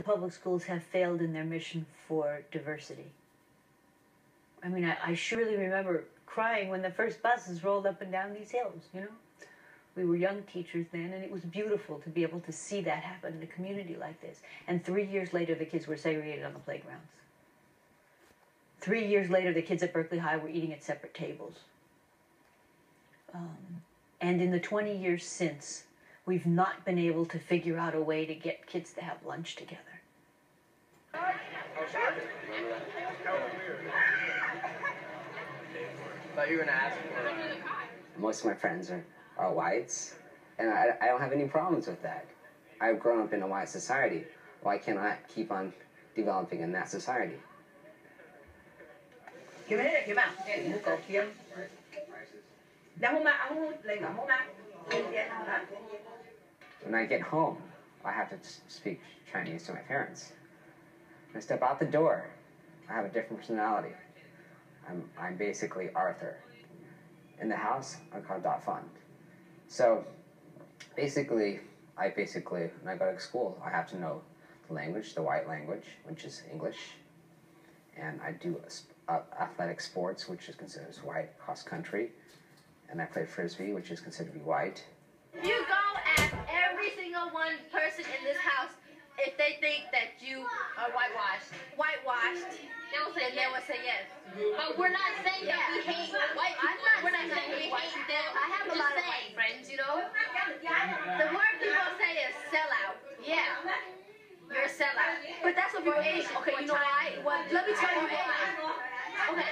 public schools have failed in their mission for diversity. I mean, I surely remember crying when the first buses rolled up and down these hills, you know? We were young teachers then, and it was beautiful to be able to see that happen in a community like this. And 3 years later, the kids were segregated on the playgrounds. 3 years later, the kids at Berkeley High were eating at separate tables. And in the 20 years since, we've not been able to figure out a way to get kids to have lunch together. Thought you were gonna ask for... Most of my friends are whites, and I don't have any problems with that. I've grown up in a white society. Why can't I keep on developing in that society? When I get home, I have to speak Chinese to my parents. When I step out the door, I have a different personality. I'm basically Arthur. In the house, I'm called Fun. So basically, when I go to school, I have to know the language, the white language, which is English. And I do athletic sports, which is considered as white, cross country. And I play Frisbee, which is considered to be white. You go ask every single one person in this house if they think that you are whitewashed, then they will say yes. But we're not saying that we hate white people. We're not saying we hate them. I have a lot of white friends, you know. The word people say is sellout. Yeah, you're a sellout. But that's what people Asian. Okay, you know why? Let me tell you why. Okay,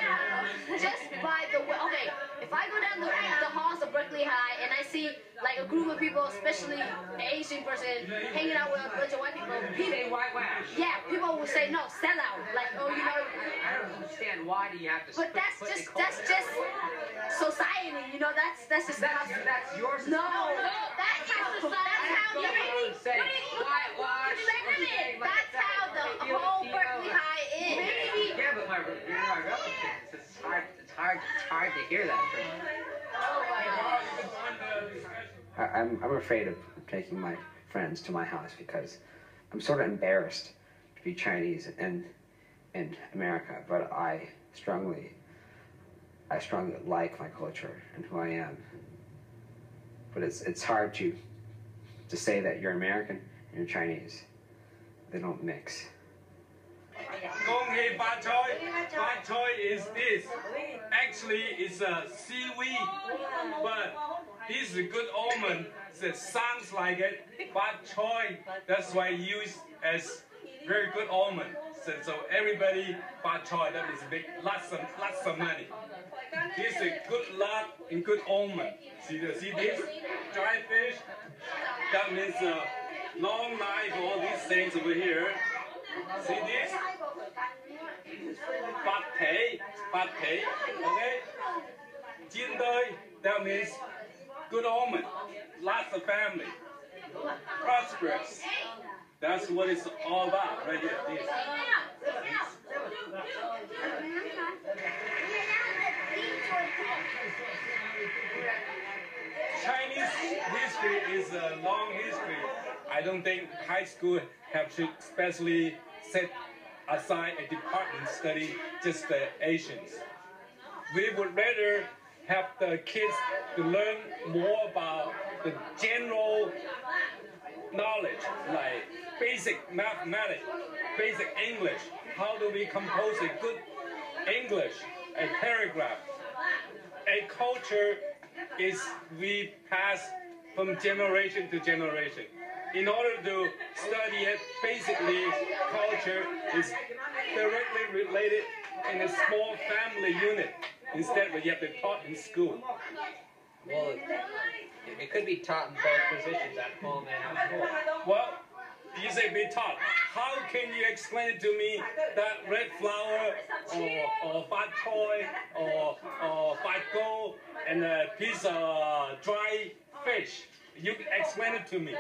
just by the way. Okay, if I go down the halls of Berkeley High and I see like a group of people, especially an Asian person, hanging out with a bunch of white people, yeah, people will say no, sell out. Like, oh, you know. I don't understand why do you have to. But that's just society, you know. That's just. That's your society. No, that's how society. That's how the whole Berkeley High is. Yeah, but you're my relatives. It's hard to hear that from you. I'm afraid of taking my friends to my house because I'm sort of embarrassed to be Chinese in America, but I strongly like my culture and who I am. But it's hard to say that you're American and you're Chinese. They don't mix. Gong hei bak choy. Bak choy is this. Actually, it's a seaweed, but this is a good omen. It sounds like it. Bak choy. That's why used as very good omen. So everybody bak choy. That is big. Lots of money. This is good luck and good omen. See this? Dry fish. That means long life. All these things over here. See this? Bak tei, okay? Jin doi, that means good omen, lots of family, prosperous. That's what it's all about, right here. This. Chinese history is a long history. I don't think high school have to especially set aside a department study just the Asians. We would rather have the kids to learn more about the general knowledge, like basic mathematics, basic English. How do we compose a good English, a paragraph? A culture is we pass from generation to generation. In order to study it, basically, culture is directly related in a small family unit instead of what you have to taught in school. Well, it could be taught in both positions, at home and at school. Well, you say be taught. How can you explain it to me that red flour or bak choy or bak go and a piece of dry fish? You explain it to me.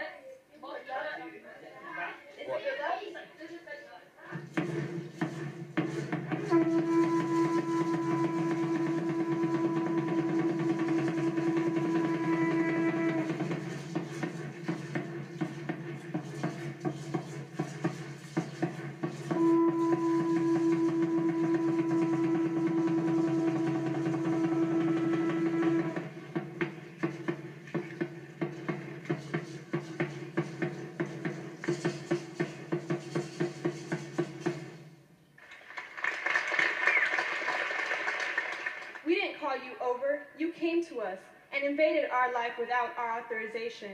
invaded our life without our authorization.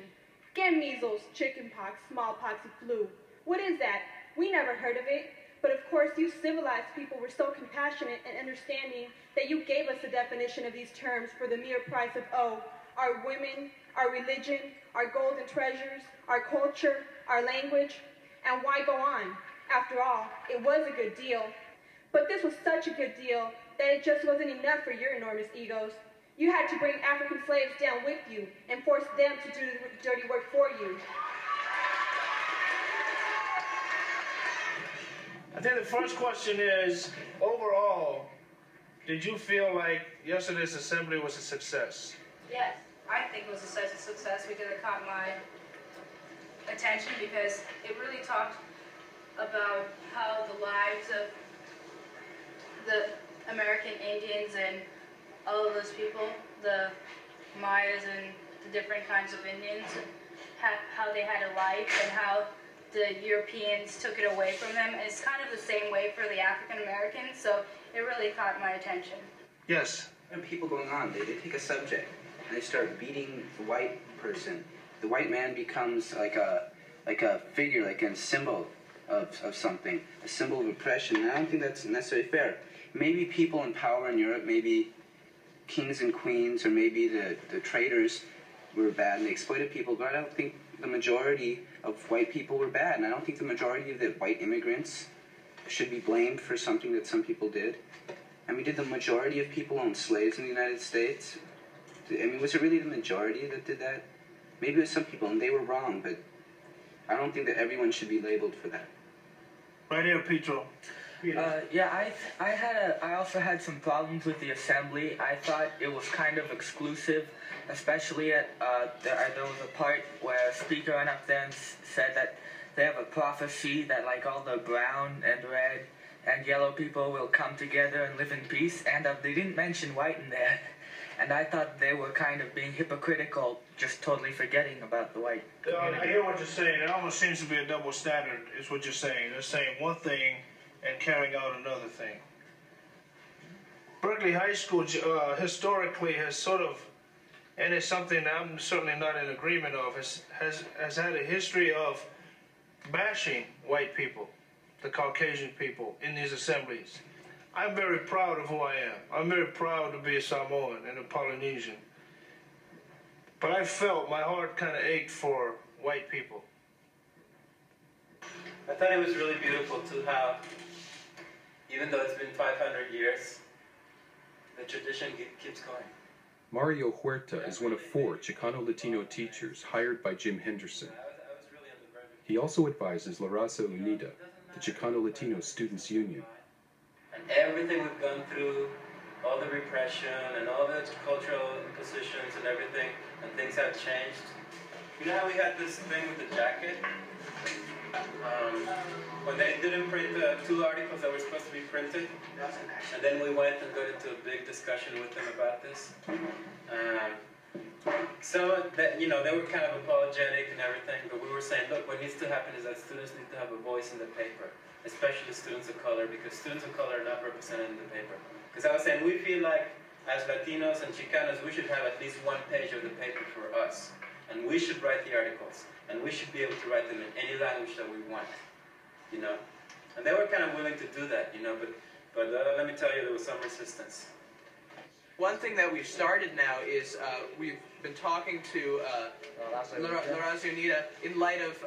Get measles, chickenpox, smallpox, and flu. What is that? We never heard of it. But of course, you civilized people were so compassionate and understanding that you gave us the definition of these terms for the mere price of, our women, our religion, our golden treasures, our culture, our language, and why go on? After all, it was a good deal. But this was such a good deal that it just wasn't enough for your enormous egos. You had to bring African slaves down with you and force them to do the dirty work for you. I think the first question is, overall, did you feel like yesterday's assembly was a success? Yes, I think it was such a success because it caught my attention because it really talked about how the lives of the American Indians and all of those people, the Mayas and the different kinds of Indians, how they had a life and how the Europeans took it away from them. It's kind of the same way for the African Americans, so it really caught my attention. Yes. And people going on, they take a subject and they start beating the white person. The white man becomes like a figure, like a symbol of something, a symbol of oppression. And I don't think that's necessarily fair. Maybe people in power in Europe, maybe kings and queens, or maybe the traders were bad and they exploited people, but I don't think the majority of white people were bad, and I don't think the majority of the white immigrants should be blamed for something that some people did. I mean, did the majority of people own slaves in the United States? I mean, was it really the majority that did that? Maybe it was some people, and they were wrong, but I don't think that everyone should be labeled for that. Right here, Petro. Yeah, I also had some problems with the assembly. I thought it was kind of exclusive, especially at there was a part where a speaker went up there and said that they have a prophecy that like all the brown and red and yellow people will come together and live in peace, and they didn't mention white in there. And I thought they were kind of being hypocritical, just totally forgetting about the white community. I hear what you're saying. It almost seems to be a double standard, is what you're saying. They're saying one thing and carrying out another thing. Berkeley High School historically has sort of, and it's something I'm certainly not in agreement of, has had a history of bashing white people, the Caucasian people, in these assemblies. I'm very proud of who I am. I'm very proud to be a Samoan and a Polynesian. But I felt my heart kind of ached for white people. I thought it was really beautiful too how, even though it's been 500 years, the tradition keeps going. Mario Huerta is one of 4 Chicano-Latino teachers hired by Jim Henderson. He also advises La Raza Unida, the Chicano-Latino Students' Union. And everything we've gone through, all the repression and all the cultural impositions and everything, and things have changed. You know how we had this thing with the jacket? When they didn't print the 2 articles that were supposed to be printed, and then we went and got into a big discussion with them about this. So that, you know, they were kind of apologetic and everything, but we were saying, look, what needs to happen is that students need to have a voice in the paper, especially students of color, because students of color are not represented in the paper. Because I was saying, we feel like as Latinos and Chicanos, we should have at least 1 page of the paper for us, and we should write the articles, and we should be able to write them in any language that we want, you know. And they were kind of willing to do that, you know, but let me tell you, there was some resistance. One thing that we've started now is we've been talking to La Raza Unida in light of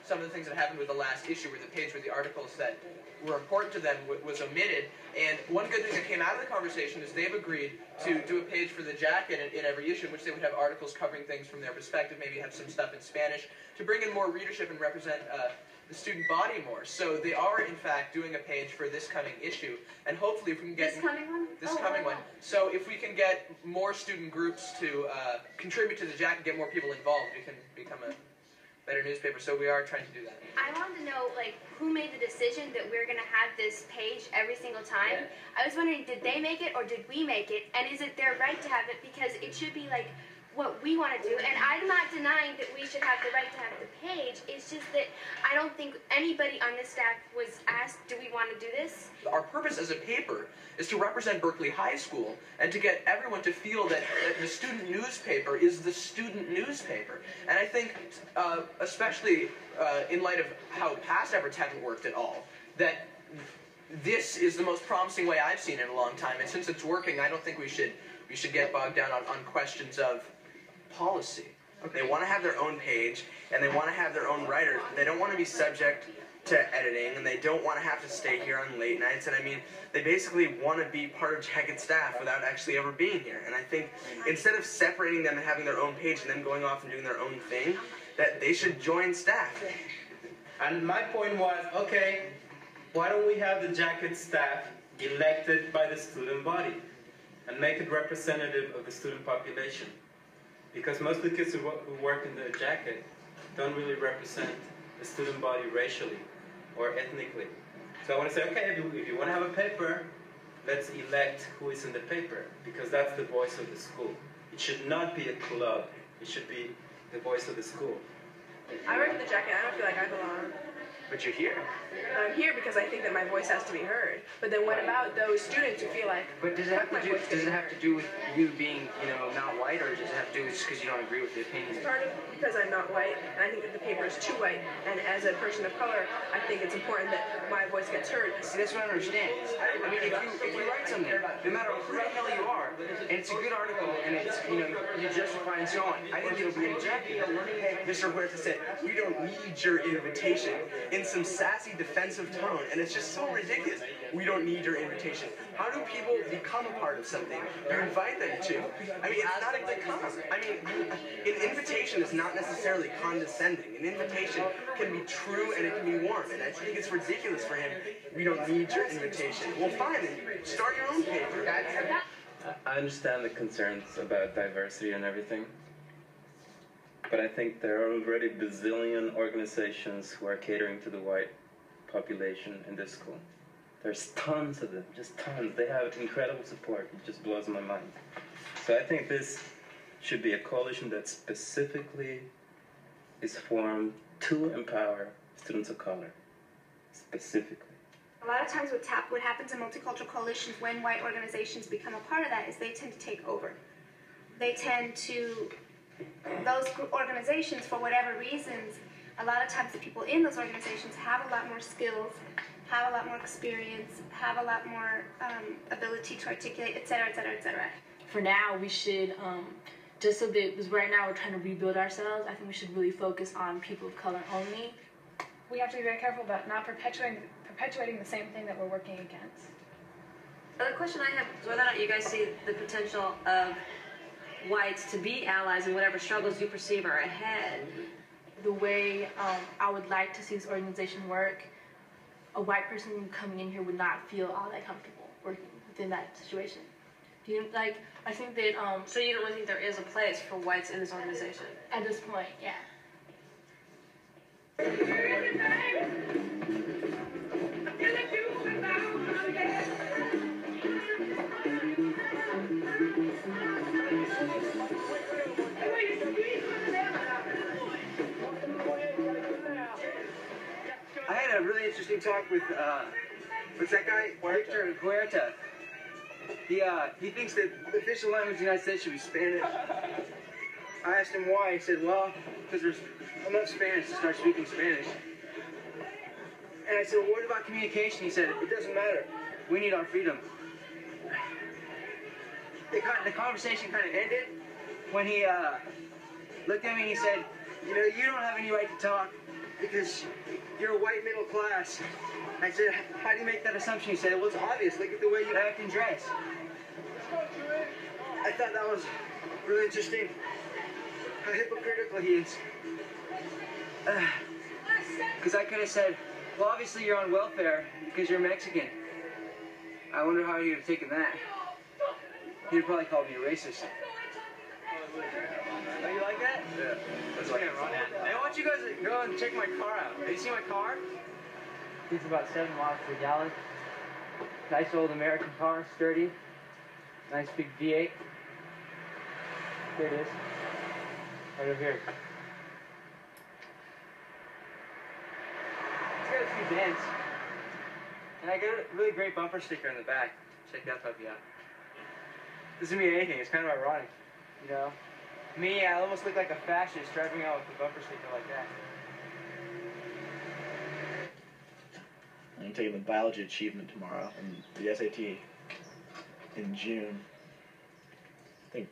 some of the things that happened with the last issue, where the page where the articles that were important to them was omitted. And one good thing that came out of the conversation is they've agreed to do a page for the jacket in every issue, in which they would have articles covering things from their perspective, maybe have some stuff in Spanish, to bring in more readership and represent the student body more. So they are, in fact, doing a page for this coming issue, and hopefully if we can get... This coming one? This coming one. So if we can get more student groups to contribute to the jacket, get more people involved, we can become a better newspaper. So we are trying to do that. I wanted to know, like, who made the decision that we're going to have this page every single time? Yeah. I was wondering, did they make it or did we make it? And is it their right to have it? Because it should be, like, what we want to do, and I'm not denying that we should have the right to have the page. It's just that I don't think anybody on this staff was asked, do we want to do this? Our purpose as a paper is to represent Berkeley High School and to get everyone to feel that the student newspaper is the student newspaper. And I think, especially in light of how past efforts haven't worked at all, that this is the most promising way I've seen in a long time. And since it's working, I don't think we should get bogged down on questions of policy. They want to have their own page, and they want to have their own writers. They don't want to be subject to editing, and they don't want to have to stay here on late nights. And I mean, they basically want to be part of Jacket staff without actually ever being here. And I think instead of separating them and having their own page and them going off and doing their own thing, that they should join staff. And my point was, okay, why don't we have the Jacket staff elected by the student body and make it representative of the student population? Because most of the kids who work in the Jacket don't really represent the student body racially or ethnically. So I want to say, okay, if you want to have a paper, let's elect who is in the paper, because that's the voice of the school. It should not be a club. It should be the voice of the school. I work in the Jacket. I don't feel like I belong. But you're here. I'm here because I think that my voice has to be heard. But then what about those students who feel like? But does it have to do with you being, not white, or does it have to do with just because you don't agree with the opinion? It's part of because I'm not white, and I think that the paper is too white. And as a person of color, I think it's important that my voice gets heard. See, that's what I don't understand. I mean, if you write something, no matter who the hell you are, and it's a good article, and it's, you justify and so on, I think it'll be in the Jacket. Mr. Huerta said, we don't need your invitation, in some sassy defensive tone, and it's just so ridiculous. We don't need your invitation. How do people become a part of something? You invite them to. I mean, it's not a become. I mean, an invitation is not necessarily condescending. An invitation can be true and it can be warm, and I think it's ridiculous for him. We don't need your invitation. Well, fine, then start your own paper. I understand the concerns about diversity and everything, but I think there are already bazillion organizations who are catering to the white population in this school. There's tons of them, just tons. They have incredible support. It just blows my mind. So I think this should be a coalition that specifically is formed to empower students of color, specifically. A lot of times what happens in multicultural coalitions when white organizations become a part of that is they tend to take over. They tend to, those organizations, for whatever reasons, a lot of times the people in those organizations have a lot more skills, have a lot more experience, have a lot more ability to articulate, et cetera, et cetera, et cetera. For now, we should, just so that, because right now we're trying to rebuild ourselves, I think we should really focus on people of color only. We have to be very careful about not perpetuating the same thing that we're working against. The question I have is whether or not you guys see the potential of whites to be allies in whatever struggles you perceive are ahead. The way I would like to see this organization work, a white person coming in here would not feel all that comfortable working within that situation. Do you like? I think that. So you don't really think there is a place for whites in this organization? At this point, yeah. I had a really interesting talk with, what's that guy? Victor Huerta. He thinks that the official language of the United States should be Spanish. I asked him why. He said, well, because there's enough Spanish to start speaking Spanish. And I said, well, what about communication? He said, it doesn't matter. We need our freedom. The conversation kind of ended when he looked at me and he said, you don't have any right to talk because you're a white middle class. I said, how do you make that assumption? He said, well, it's obvious. Look at the way you act and dress. I thought that was really interesting. How hypocritical he is. Because I could have said, well, obviously you're on welfare because you're Mexican. I wonder how he would have taken that. He'd probably call me a racist. Oh, you like that? Yeah. That's like, hey, why don't you guys go and check my car out? Have you seen my car? It's about 7 miles per gallon. Nice old American car, sturdy. Nice big V8. There it is. Right over here. It's got a few dents. And I got a really great bumper sticker in the back. Check that puppy out. Doesn't mean anything. It's kind of ironic, you know? Me, I almost look like a fascist driving out with a bumper sticker like that. I'm taking the biology achievement tomorrow and the SAT in June. I think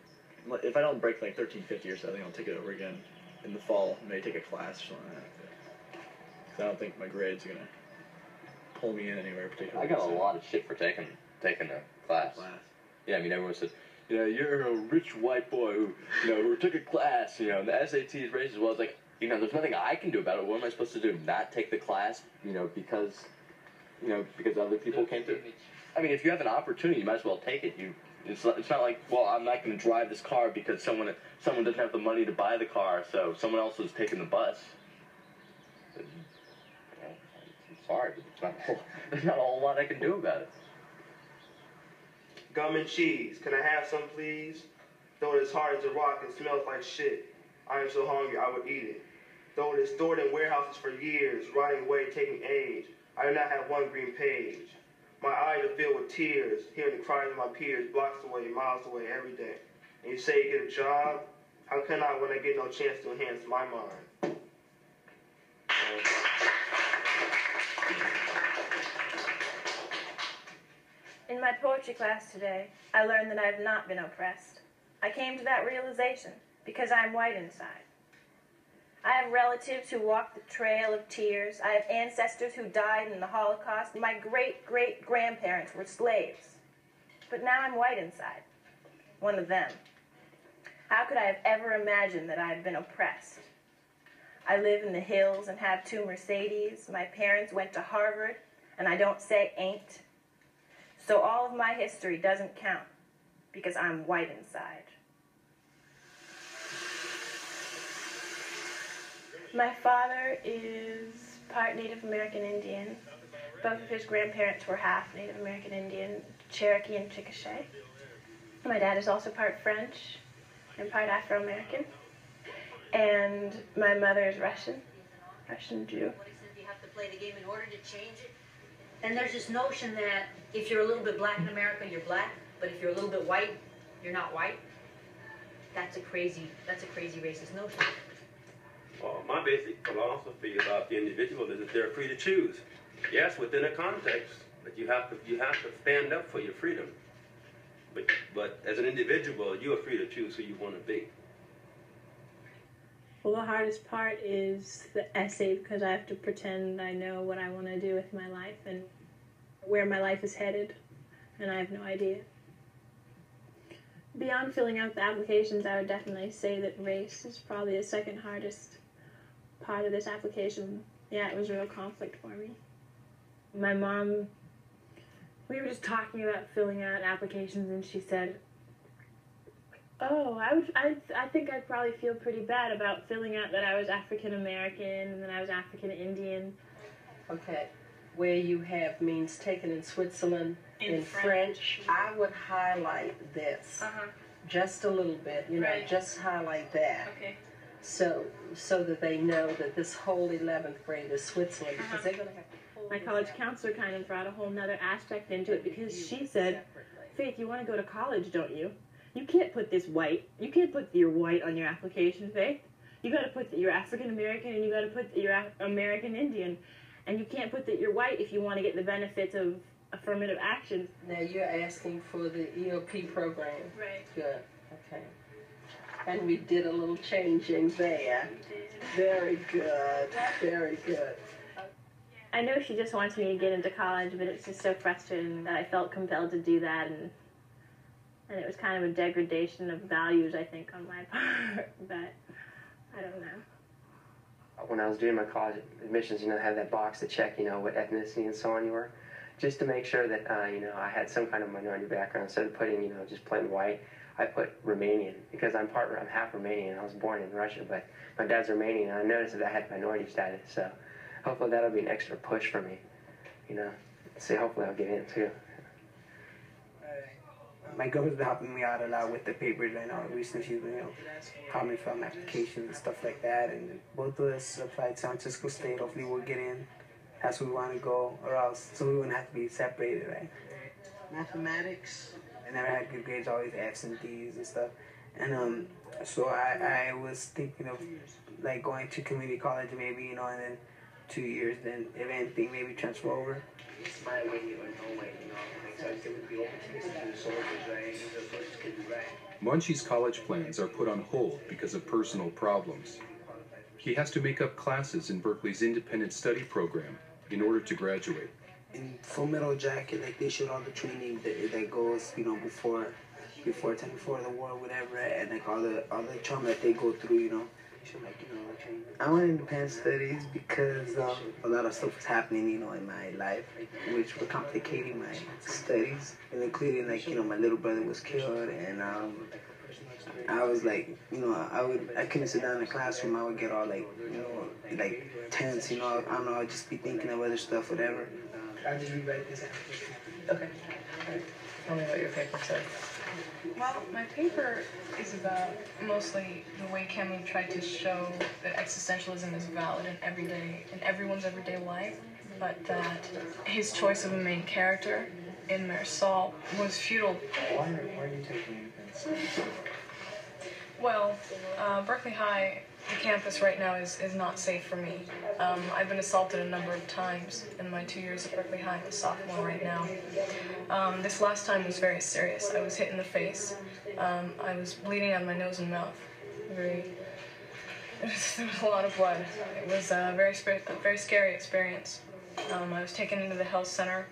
if I don't break like 1350 or something, I'll take it over again in the fall. Maybe take a class or something like that. Because I don't think my grades are gonna pull me in anywhere particularly. I got a lot of shit for taking a class. Yeah, I mean everyone said, yeah, you're a rich white boy who took a class, and the SATs racist. Well, it's like, there's nothing I can do about it. What am I supposed to do? Not take the class, because other people can't do it? I mean, if you have an opportunity, you might as well take it. It's not like, well, I'm not going to drive this car because someone doesn't have the money to buy the car, so someone else is taking the bus. I'm sorry, but there's not a whole lot I can do about it. Gum and cheese. Can I have some, please? Though it is hard as a rock and smells like shit, I am so hungry I would eat it. Though it is stored in warehouses for years, rotting away, taking age, I do not have one green page. My eyes are filled with tears, hearing the cries of my peers blocks away, miles away, every day. And you say you get a job? How can I when I get no chance to enhance my mind? In my poetry class today, I learned that I have not been oppressed. I came to that realization because I am white inside. I have relatives who walked the trail of tears. I have ancestors who died in the Holocaust. My great-great-grandparents were slaves. But now I'm white inside, one of them. How could I have ever imagined that I had been oppressed? I live in the hills and have 2 Mercedes. My parents went to Harvard, and I don't say ain't. So all of my history doesn't count because I'm white inside. My father is part Native American Indian. Both of his grandparents were half Native American Indian, Cherokee and Chickasha. My dad is also part French and part Afro-American. And my mother is Russian Jew. You have to play the game in order to change it. And there's this notion that if you're a little bit black in America, you're black, but if you're a little bit white, you're not white. That's a crazy racist notion. Well, my basic philosophy about the individual is that they're free to choose. Yes, within a context, but you have to stand up for your freedom. But as an individual, you are free to choose who you want to be. Well, the hardest part is the essay because I have to pretend I know what I want to do with my life and where my life is headed, and I have no idea. Beyond filling out the applications, I would definitely say that race is probably the second hardest part of this application. Yeah, it was a real conflict for me. My mom, we were just talking about filling out applications, and she said, oh, I think I'd probably feel pretty bad about filling out that I was African American and that I was African Indian. Okay, where you have means taken in Switzerland in French, I would highlight this just a little bit, just highlight that. Okay. So that they know that this whole 11th grade is Switzerland because they're going to have to. My college counselor kind of brought a whole nother aspect into it because she said, Faith, you want to go to college, don't you? You can't put this white. You can't put that you're white on your application, Faith. You got to put that you're African American and you got to put that you're American Indian. And you can't put that you're white if you want to get the benefits of affirmative action. Now you're asking for the EOP program. Right. Good. Okay. And we did a little changing there. Very good. Very good. I know she just wants me to get into college, but it's just so frustrating that I felt compelled to do that, and it was kind of a degradation of values, I think, on my part, but I don't know. When I was doing my college admissions, I had that box to check, what ethnicity and so on you were, just to make sure that, I had some kind of minority background. Instead of putting, just plain white, I put Romanian, because I'm half Romanian. I was born in Russia, but my dad's Romanian, and I noticed that I had minority status, so hopefully that'll be an extra push for me, So hopefully I'll get in, too. my girl's been helping me out a lot with the papers right now. Recently, she's been, helping me fill my applications and stuff like that. And both of us applied to San Francisco State. Hopefully, we'll get in. That's where we want to go, or else, so we wouldn't have to be separated, right? Mathematics. I never had good grades, always F's and D's and stuff. And so I was thinking of like going to community college maybe, and then 2 years, then if anything, maybe transfer over. It's my way or no way, So I would be open to the soldiers, right? The first kid, right? Munchie's college plans are put on hold because of personal problems. He has to make up classes in Berkeley's independent study program in order to graduate. In Full Metal Jacket, like they showed all the training that goes, before the war, whatever, and like all the trauma that they go through, training. I went independent studies because a lot of stuff was happening, in my life, which were complicating my studies, and including my little brother was killed, and I was like, I couldn't sit down in the classroom. I would get all tense, I don't know, I'd just be thinking of other stuff, whatever. I'll just rewrite this. Okay. Tell me what your paper says. Well, my paper is about mostly the way Camus tried to show that existentialism is valid in everyone's everyday life, but that his choice of a main character in Marisol was futile. Why are you taking infants? Well, Berkeley High, the campus right now is not safe for me. I've been assaulted a number of times in my 2 years at Berkeley High. I'm a sophomore right now. This last time was very serious. I was hit in the face. I was bleeding out of my nose and mouth. There was a lot of blood. It was a very scary experience. I was taken into the health center.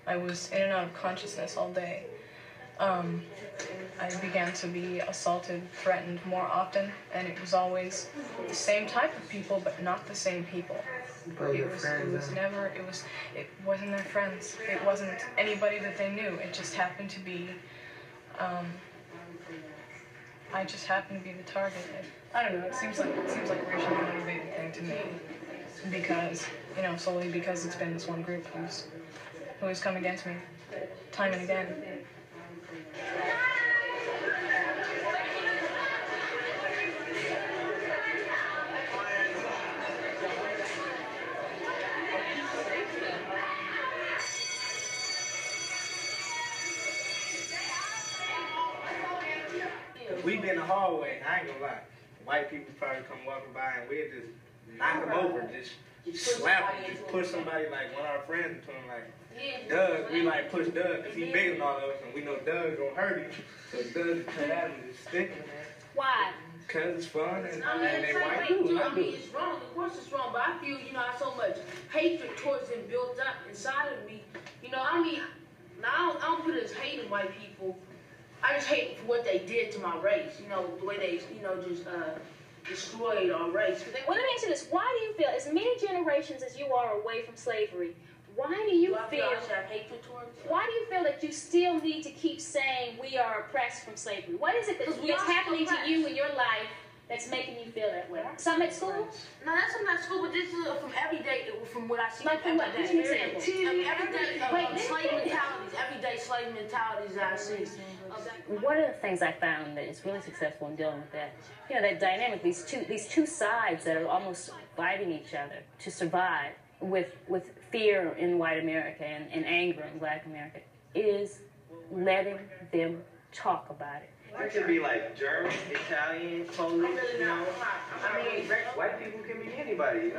I was in and out of consciousness all day. I began to be assaulted, threatened more often, and it was always the same type of people, but not the same people. It wasn't their friends. It wasn't anybody that they knew. It just happened to be, I just happened to be the target. I don't know, it seems like a racially motivated thing to me, because, solely because it's been this one group who's come against me, time and again. We be in the hallway, and I ain't gonna lie. White people probably come walking by, and we'll just knock them over, just slap them, just push somebody, like one of our friends into him, like Doug. We push Doug, because he bigger than all of us, and we know Doug gonna hurt him. So Doug just come at him and just stick him. Why? Because it's fun, and they white people. it's wrong. Of course it's wrong, but I feel, I so much hatred towards him built up inside of me. I don't put it as hate of white people. I just hate for what they did to my race. The way they, just destroyed our race. Well, let me ask you this. Why do you feel, as many generations as you are away from slavery, why do you feel that you still need to keep saying we are oppressed from slavery? What is it that's happening to you in your life that's making you feel that way? Something at school? No, that's something at school, but this is from every day, from what I see. Like from what? Give me an example. Everyday slave mentalities that I see. One of the things I found that is really successful in dealing with that, that dynamic, these two sides that are almost fighting each other to survive with fear in white America and anger in black America, is letting them talk about it. It could be like German, Italian, Polish, white people can be anybody,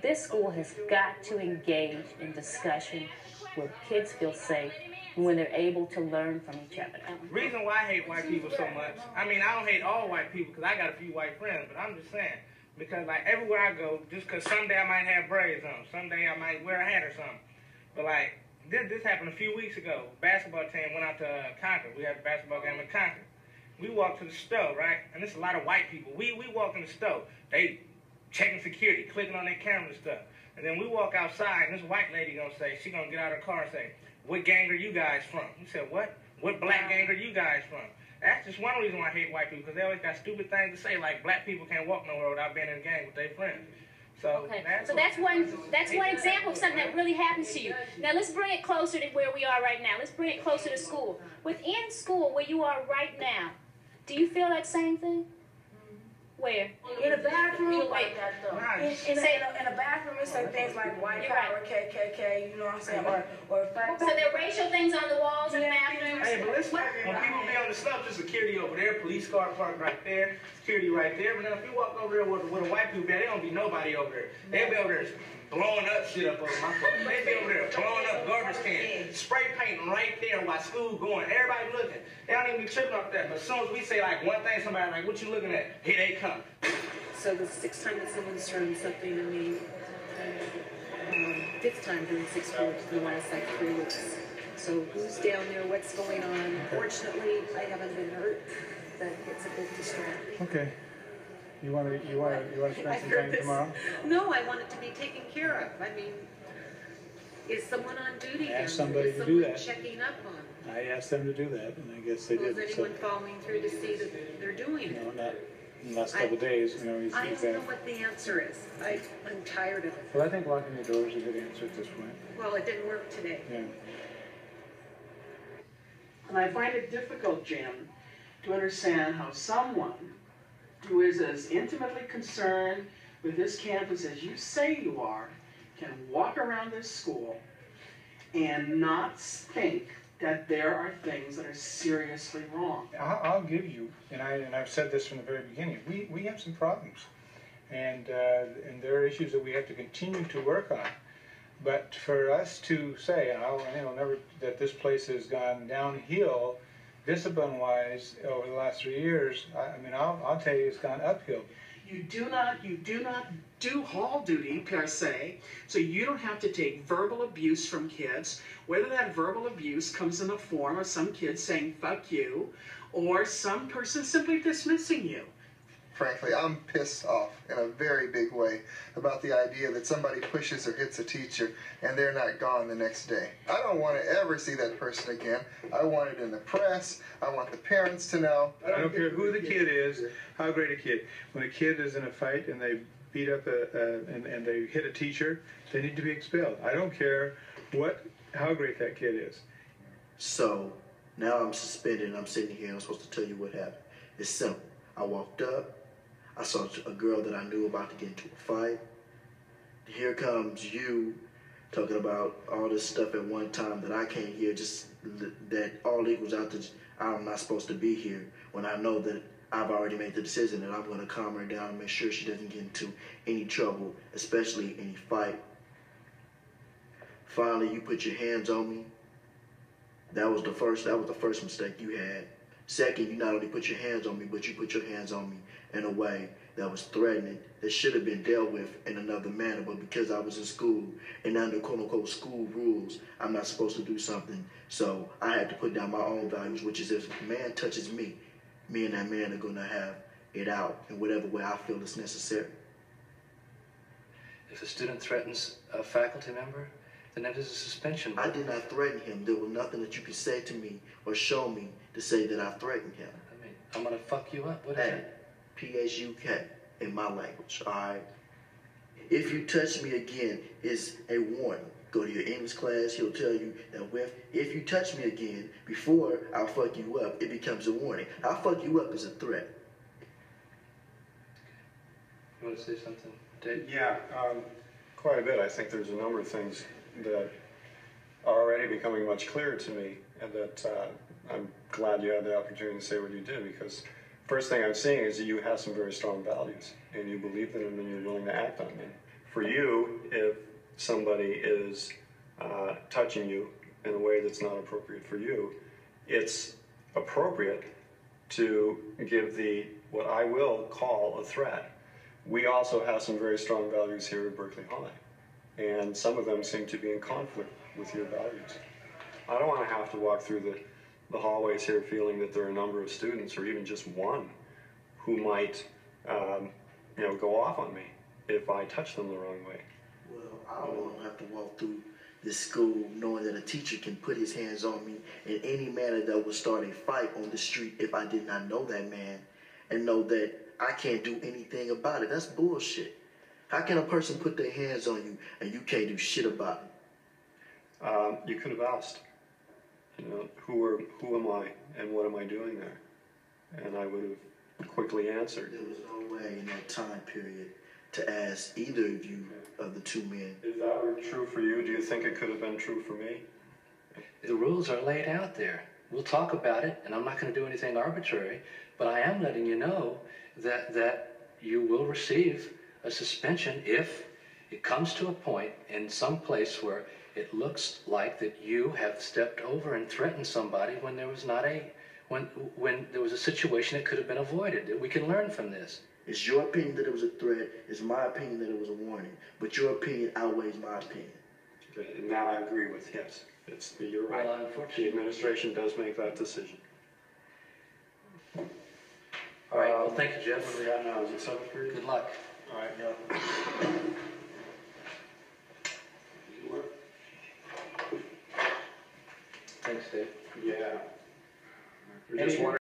This school has got to engage in discussion where kids feel safe when they're able to learn from each other. Reason why I hate white people so much, I don't hate all white people because I got a few white friends, but I'm just saying, because everywhere I go, just because someday I might have braids on, someday I might wear a hat or something, but this happened a few weeks ago. Basketball team went out to Concord. We had a basketball game in Concord. We walked to the store, right? And there's a lot of white people. We walked in the store. They checking security, clicking on their camera and stuff. And then we walk outside, and this white lady she gonna get out of her car and say, "What gang are you guys from?" We said, "What? What black gang are you guys from?" That's just one reason why I hate white people, because they always got stupid things to say, like black people can't walk nowhere without being in a gang with their friends. So Okay, so that's one example of something that really happens to you. Now let's bring it closer to where we are right now. Let's bring it closer to school. Within school, where you are right now, do you feel that same thing? Where? In a bathroom, Wait. in a bathroom, it's like things like white power, KKK, you know what I'm saying, or So there are racial things on the walls in the bathrooms. Hey, but listen, when people be on the stuff, there's security over there, police car parked right there, security right there. But then if you walk over there with a white people, there don't be nobody over there. They'll be over there blowing up shit up over my phone. They be over there blowing up garbage cans, spray painting right there while school going. Everybody looking. They don't even be tripping off that. But as soon as we say like one thing, somebody like, what you looking at? Here they come. So the sixth time that someone's thrown something at me, fifth time during 6 weeks in the last like 3 weeks. So who's down there? What's going on? Fortunately, I haven't been hurt, but it's a bit distracting. Okay. You want to spend some time tomorrow? No, I want it to be taken care of. I mean, is someone on duty? Ask somebody to do that. Checking up on? I asked them to do that, and I guess they did. Is anyone following through to see that they're doing it? No, not in the last couple of days. You know, I don't know what the answer is. I'm tired of it. Well, I think locking the door is a good answer at this point. Well, it didn't work today. Yeah. And I find it difficult, Jim, to understand how someone who is as intimately concerned with this campus as you say you are can walk around this school and not think that there are things that are seriously wrong. I'll give you, and I've said this from the very beginning, we have some problems. And there are issues that we have to continue to work on. But for us to say, never that this place has gone downhill discipline-wise over the last 3 years, I'll tell you it's gone uphill. You do not do hall duty per se, so you don't have to take verbal abuse from kids, whether that verbal abuse comes in the form of some kids saying fuck you, or some person simply dismissing you. Frankly, I'm pissed off in a very big way about the idea that somebody pushes or hits a teacher and they're not gone the next day. I don't want to ever see that person again. I want it in the press. I want the parents to know. I don't care who the kid is, how great a kid. When a kid is in a fight and they beat up and they hit a teacher, they need to be expelled. I don't care how great that kid is. So now I'm suspended and I'm sitting here and I'm supposed to tell you what happened. It's simple. I walked up. I saw a girl that I knew about to get into a fight. Here comes you talking about all this stuff at one time that I can't hear, just that all equals out to I'm not supposed to be here, when I know that I've already made the decision that I'm going to calm her down and make sure she doesn't get into any trouble, especially any fight. Finally, you put your hands on me. That was the first mistake you had. Second, you not only put your hands on me, but you put your hands on me in a way that was threatening, that should have been dealt with in another manner, but because I was in school and under quote-unquote school rules, I'm not supposed to do something, so I had to put down my own values, which is if a man touches me, me and that man are going to have it out in whatever way I feel is necessary. If a student threatens a faculty member, then that is a suspension. I did not threaten him. There was nothing that you could say to me or show me to say that I threatened him. I mean, I'm going to fuck you up. What is it? PSUK in my language, all right? If you touch me again, it's a warning. Go to your English class, he'll tell you that if you touch me again before I'll fuck you up, it becomes a warning. I'll fuck you up is a threat. You want to say something, Dave? Yeah, quite a bit. I think there's a number of things that are already becoming much clearer to me, and that I'm glad you had the opportunity to say what you did, because first thing I'm seeing is that you have some very strong values, and you believe in them, and you're willing to act on them. For you, if somebody is touching you in a way that's not appropriate for you, it's appropriate to give what I will call a threat. We also have some very strong values here at Berkeley High, and some of them seem to be in conflict with your values. I don't want to have to walk through the hallways here feeling that there are a number of students, or even just one, who might go off on me if I touch them the wrong way. Well, I don't want to have to walk through this school knowing that a teacher can put his hands on me in any manner that would start a fight on the street if I did not know that man, and know that I can't do anything about it. That's bullshit. How can a person put their hands on you and you can't do shit about it? You could have asked, you know, who am I and what am I doing there? And I would have quickly answered. There was no way, no time period to ask either of you, of the two men. If that were true for you, do you think it could have been true for me? The rules are laid out there. We'll talk about it, and I'm not going to do anything arbitrary, but I am letting you know that you will receive a suspension if it comes to a point in some place where it looks like that you have stepped over and threatened somebody when there was not when there was a situation that could have been avoided. We can learn from this. It's your opinion that it was a threat. It's my opinion that it was a warning. But your opinion outweighs my opinion. Okay, and that I agree with, yes. You're right. Well, unfortunately, the administration does make that decision. All right, well, thank you, Jeff. What do we got now? Is it 7:30? Good luck. All right. Thanks, Dave. Yeah. We just wanted